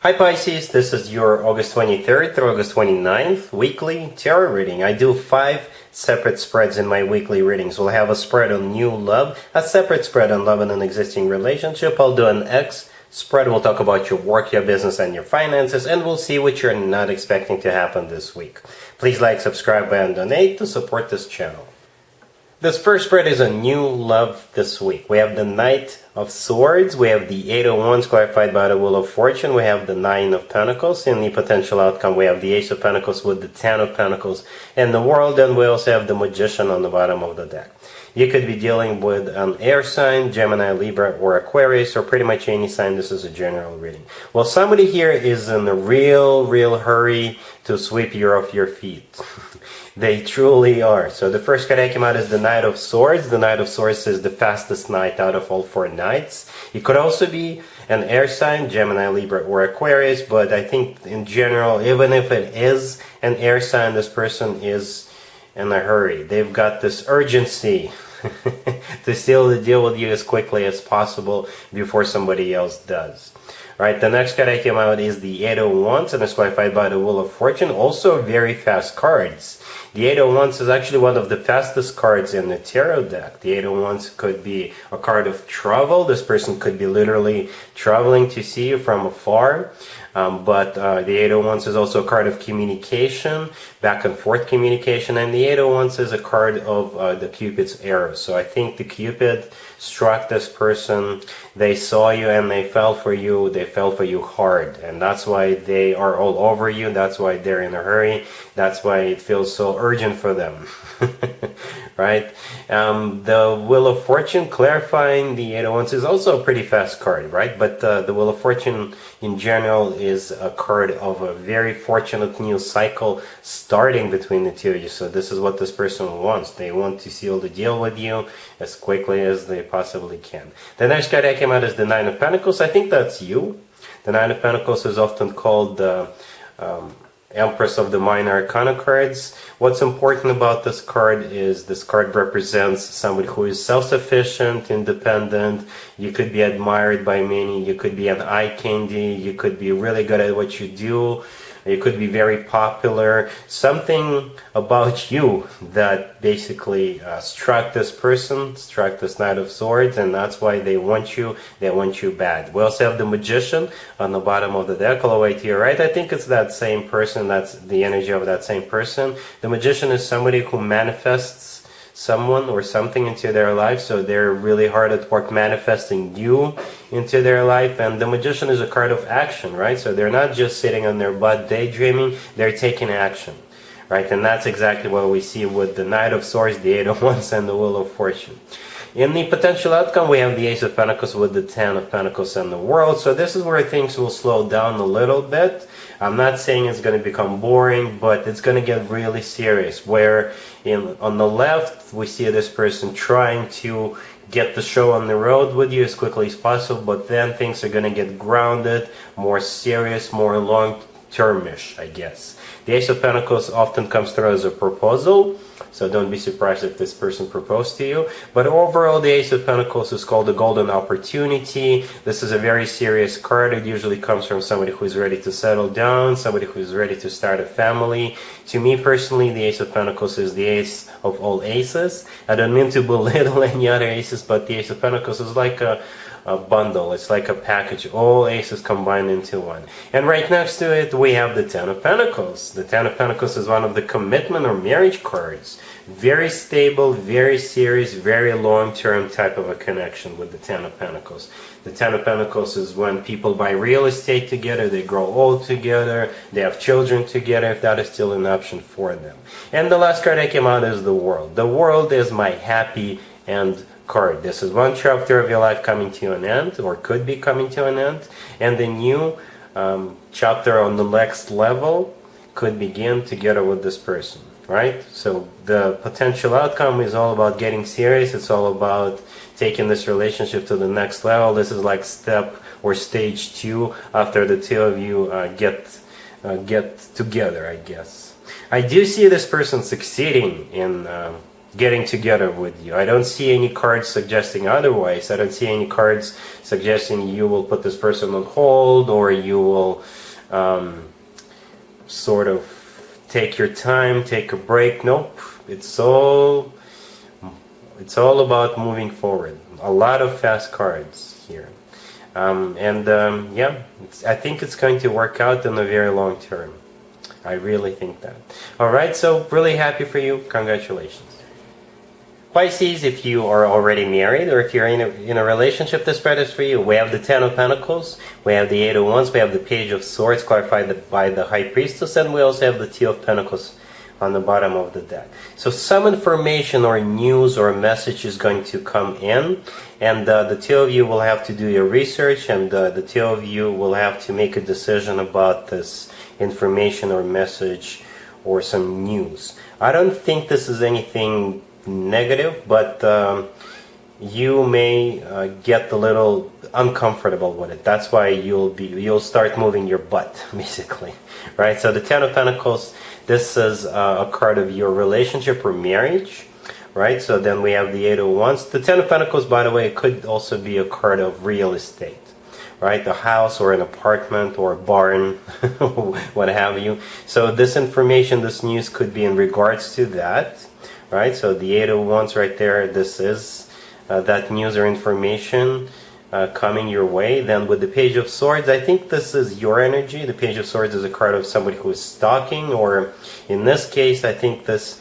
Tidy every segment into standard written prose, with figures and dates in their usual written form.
Hi Pisces, this is your August 23rd through August 29th weekly tarot reading. I do 5 separate spreads in my weekly readings. We'll have a spread on new love, a separate spread on love in an existing relationship. I'll do an X spread. We'll talk about your work, your business, and your finances, and we'll see what you're not expecting to happen this week. Please like, subscribe, and donate to support this channel. This first spread is a new love this week. We have the Knight of Swords, we have the 8 of Wands clarified by the Wheel of Fortune, we have the 9 of Pentacles. In the potential outcome, we have the Ace of Pentacles with the 10 of Pentacles and the World, and we also have the Magician on the bottom of the deck. You could be dealing with an air sign, Gemini, Libra, or Aquarius, or pretty much any sign. This is a general reading. Well, somebody here is in a real hurry to sweep you off your feet. They truly are. So the first card that came out is the Knight of Swords. The Knight of Swords is the fastest knight out of all 4 knights. It could also be an air sign, Gemini, Libra, or Aquarius, but I think in general, even if it is an air sign, this person is in a hurry. They've got this urgency to seal the deal with you as quickly as possible before somebody else does. Right, the next card that came out is the 8 of Wands, and it's clarified by the Wheel of Fortune. Also very fast cards. The 8 of Wands is actually one of the fastest cards in the tarot deck. The 8 of Wands could be a card of travel. This person could be literally traveling to see you from afar. But the 8 of Wands is also a card of communication, back and forth communication, and the 8 of Wands is a card of the Cupid's arrow. So I think the Cupid struck this person, they saw you and they fell for you hard, and that's why they are all over you, that's why they're in a hurry, that's why it feels so urgent for them. Right? The Wheel of Fortune clarifying the 8 of Wands is also a pretty fast card, right? But the Wheel of Fortune in general is a card of a very fortunate new cycle starting between the two of you. So this is what this person wants. They want to seal the deal with you as quickly as they possibly can. The next card that came out is the 9 of Pentacles. I think that's you. The 9 of Pentacles is often called the Empress of the Minor Arcana cards. What's important about this card is this card represents somebody who is self-sufficient, independent. You could be admired by many. You could be an eye candy. You could be really good at what you do. You could be very popular. Something about you that basically struck this person, struck this Knight of Swords, and that's why they want you bad. We also have the Magician on the bottom of the deck, all the way to your right. I think it's that same person, that's the energy of that same person. The Magician is somebody who manifests someone or something into their life, so they're really hard at work manifesting you into their life. And the Magician is a card of action, right? So they're not just sitting on their butt daydreaming, they're taking action, right? And that's exactly what we see with the Knight of Swords, the 8 of Wands, and the Wheel of Fortune. In the potential outcome, we have the Ace of Pentacles with the 10 of Pentacles and the World. So this is where things will slow down a little bit. I'm not saying it's going to become boring, but it's going to get really serious. Where on the left, we see this person trying to get the show on the road with you as quickly as possible, but then things are going to get grounded, more serious, more long-termish, I guess. The Ace of Pentacles often comes through as a proposal, so don't be surprised if this person proposed to you. But overall, the Ace of Pentacles is called a golden opportunity. This is a very serious card. It usually comes from somebody who's ready to settle down, somebody who's ready to start a family. To me personally, the Ace of Pentacles is the ace of all aces. I don't mean to belittle any other aces, but the Ace of Pentacles is like a bundle. It's like a package, all aces combined into one. And right next to it, we have the 10 of Pentacles. The 10 of Pentacles is one of the commitment or marriage cards. Very stable, very serious, very long-term type of a connection with the 10 of Pentacles. The 10 of Pentacles is when people buy real estate together, they grow old together, they have children together, if that is still an option for them. And the last card that came out is the World. The World is my happy end card. This is one chapter of your life coming to an end, or could be coming to an end, and the new chapter on the next level could begin together with this person, right? So the potential outcome is all about getting serious. It's all about taking this relationship to the next level. This is like step or stage 2 after the two of you get together, I guess. I do see this person succeeding in getting together with you. I don't see any cards suggesting otherwise. I don't see any cards suggesting you will put this person on hold, or you will sort of take your time, take a break. Nope. It's all about moving forward. A lot of fast cards here. Yeah, I think it's going to work out in the very long term. I really think that. Alright, so really happy for you. Congratulations. Pisces, if you are already married or if you're in a relationship, this spread is for you. We have the Ten of Pentacles, we have the Eight of Wands, we have the Page of Swords clarified by the High Priestess, and we also have the Two of Pentacles on the bottom of the deck. So some information or news or message is going to come in, and the two of you will have to do your research, and the two of you will have to make a decision about this information or message or some news. I don't think this is anything negative, but you may get a little uncomfortable with it. That's why you'll start moving your butt, basically, right? So the Ten of Pentacles, this is a card of your relationship or marriage, right? So then we have the Eight of Wands. The Ten of Pentacles, by the way, could also be a card of real estate, right? A house or an apartment or a barn, what have you. So this information, this news could be in regards to that, right? So the Eight of Wands right there, this is that news or information coming your way. Then with the Page of Swords, I think this is your energy. The Page of Swords is a card of somebody who is stalking, or in this case, I think this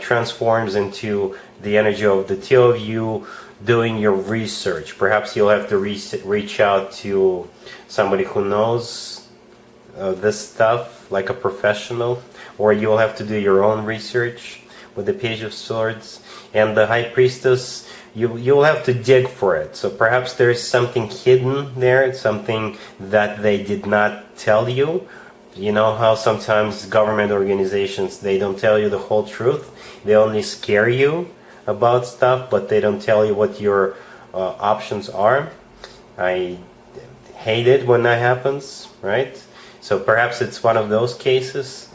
transforms into the energy of the two of you doing your research. Perhaps you'll have to reach out to somebody who knows this stuff, like a professional, or you'll have to do your own research with the Page of Swords. And the High Priestess, you'll have to dig for it. So perhaps there's something hidden there, something that they did not tell you. You know how sometimes government organizations, they don't tell you the whole truth. They only scare you about stuff, but they don't tell you what your options are. I hate it when that happens, right? So perhaps it's one of those cases.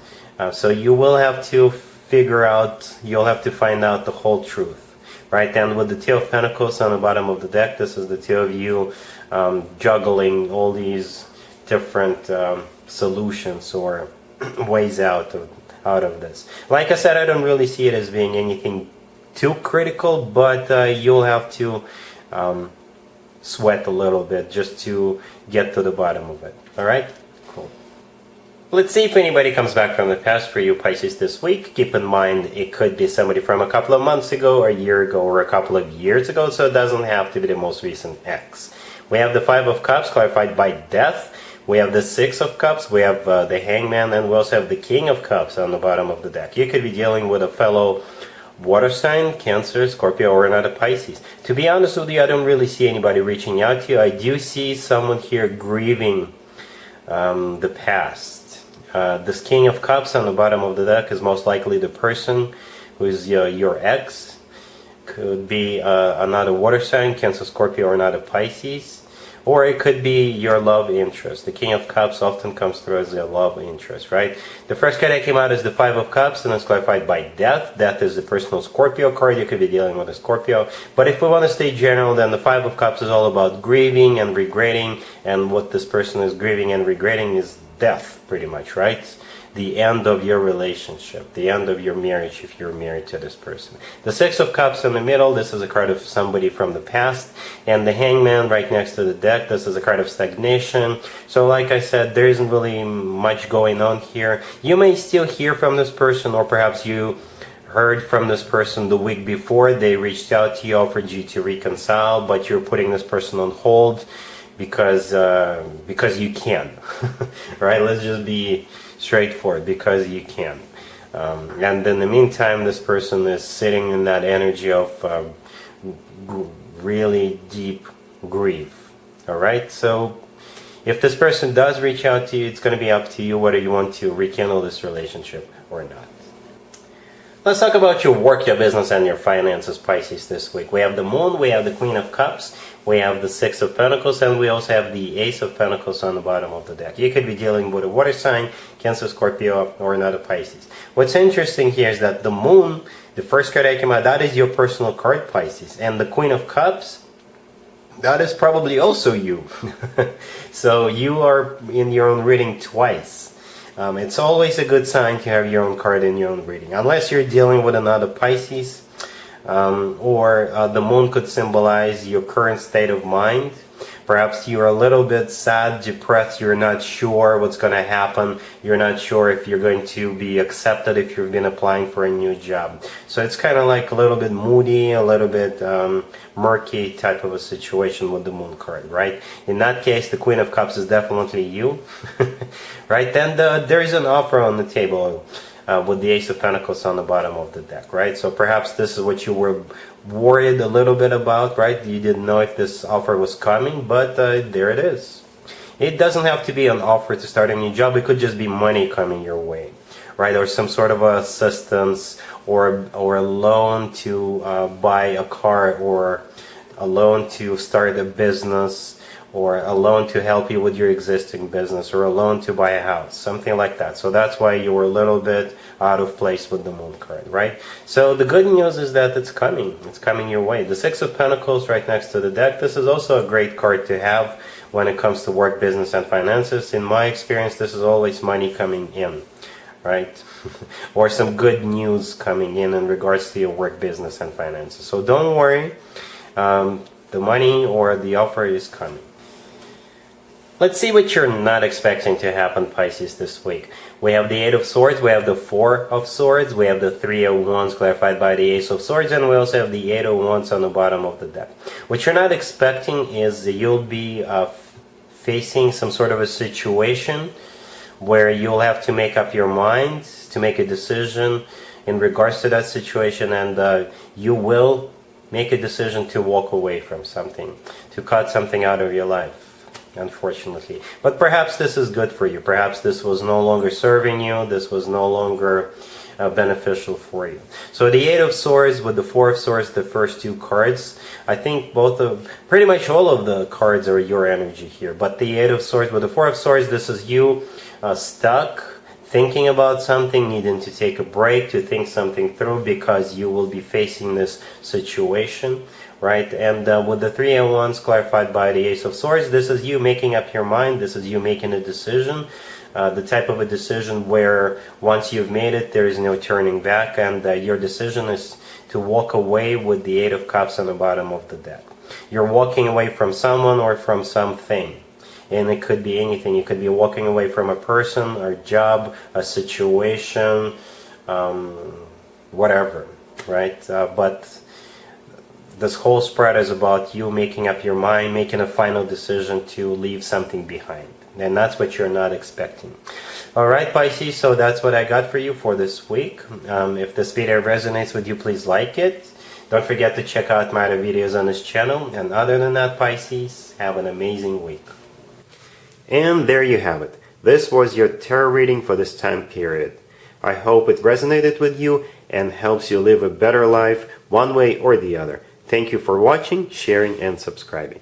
So you will have to figure out, you'll have to find out the whole truth, right? And with the Two of Pentacles on the bottom of the deck, this is the two of you juggling all these different solutions or ways out of this. Like I said, I don't really see it as being anything too critical, but you'll have to sweat a little bit just to get to the bottom of it. Alright? Cool. Let's see if anybody comes back from the past for you, Pisces, this week. Keep in mind, it could be somebody from a couple of months ago, or a year ago, or a couple of years ago, so it doesn't have to be the most recent ex. We have the Five of Cups, clarified by Death. We have the Six of Cups, we have the Hangman, and we also have the King of Cups on the bottom of the deck. You could be dealing with a fellow water sign, Cancer, Scorpio, or another Pisces. To be honest with you, I don't really see anybody reaching out to you. I do see someone here grieving the past. This King of Cups on the bottom of the deck is most likely the person who is your ex. Could be another water sign, Cancer, Scorpio, or another Pisces. Or it could be your love interest. The King of Cups often comes through as a love interest, right? The first card that came out is the Five of Cups, and it's clarified by Death. Death is the personal Scorpio card. You could be dealing with a Scorpio. But if we want to stay general, then the Five of Cups is all about grieving and regretting. And what this person is grieving and regretting is death, pretty much, right? The end of your relationship, the end of your marriage if you're married to this person. The Six of Cups in the middle, this is a card of somebody from the past. And the Hangman right next to the deck, this is a card of stagnation. So like I said, there isn't really much going on here. You may still hear from this person, or perhaps you heard from this person the week before. They reached out to you, offered you to reconcile, but you're putting this person on hold because you can. Right? Let's just be straightforward, because you can. And in the meantime, this person is sitting in that energy of really deep grief. Alright, so if this person does reach out to you, it's going to be up to you whether you want to rekindle this relationship or not. Let's talk about your work, your business, and your finances, Pisces, this week. We have the Moon, we have the Queen of Cups, we have the Six of Pentacles, and we also have the Ace of Pentacles on the bottom of the deck. You could be dealing with a water sign, Cancer, Scorpio, or another Pisces. What's interesting here is that the Moon, the first card I came out, that is your personal card, Pisces. And the Queen of Cups, that is probably also you. So you are in your own reading twice. It's always a good sign to have your own card in your own reading. Unless you're dealing with another Pisces, or the Moon could symbolize your current state of mind. Perhaps you're a little bit sad, depressed, you're not sure what's going to happen, you're not sure if you're going to be accepted if you've been applying for a new job. So it's kind of like a little bit moody, a little bit murky type of a situation with the Moon card, right? In that case, the Queen of Cups is definitely you, right? Then there is an offer on the table with the Ace of Pentacles on the bottom of the deck, right? So perhaps this is what you were worried a little bit about, right? You didn't know if this offer was coming, but there it is. It doesn't have to be an offer to start a new job. It could just be money coming your way, right? Or some sort of assistance, or a loan to buy a car, or a loan to start a business, or a loan to help you with your existing business, or a loan to buy a house, something like that. So that's why you were a little bit out of place with the Moon card, right? So the good news is that it's coming your way. The Six of Pentacles right next to the deck, this is also a great card to have when it comes to work, business, and finances. In my experience, this is always money coming in, right? Or some good news coming in regards to your work, business, and finances. So don't worry, the money or the offer is coming. Let's see what you're not expecting to happen, Pisces, this week. We have the Eight of Swords, we have the Four of Swords, we have the Three of Wands clarified by the Ace of Swords, and we also have the Eight of Wands on the bottom of the deck. What you're not expecting is that you'll be facing some sort of a situation where you'll have to make up your mind to make a decision in regards to that situation, and you will make a decision to walk away from something, to cut something out of your life, unfortunately. But perhaps this is good for you. Perhaps this was no longer serving you. This was no longer beneficial for you. So the Eight of Swords with the Four of Swords, the first two cards, I think pretty much all of the cards are your energy here. But the Eight of Swords with the Four of Swords, this is you stuck, thinking about something, needing to take a break to think something through because you will be facing this situation, right? And with the Three of Wands clarified by the Ace of Swords, this is you making up your mind. This is you making a decision, the type of a decision where once you've made it, there is no turning back, and your decision is to walk away with the Eight of Cups on the bottom of the deck. You're walking away from someone or from something. And it could be anything. You could be walking away from a person, a job, a situation, whatever, right? But this whole spread is about you making up your mind, making a final decision to leave something behind. And that's what you're not expecting. Alright, Pisces, so that's what I got for you for this week. If this video resonates with you, please like it. Don't forget to check out my other videos on this channel. And other than that, Pisces, have an amazing week. And there you have it. This was your tarot reading for this time period. I hope it resonated with you and helps you live a better life one way or the other. Thank you for watching, sharing, and subscribing.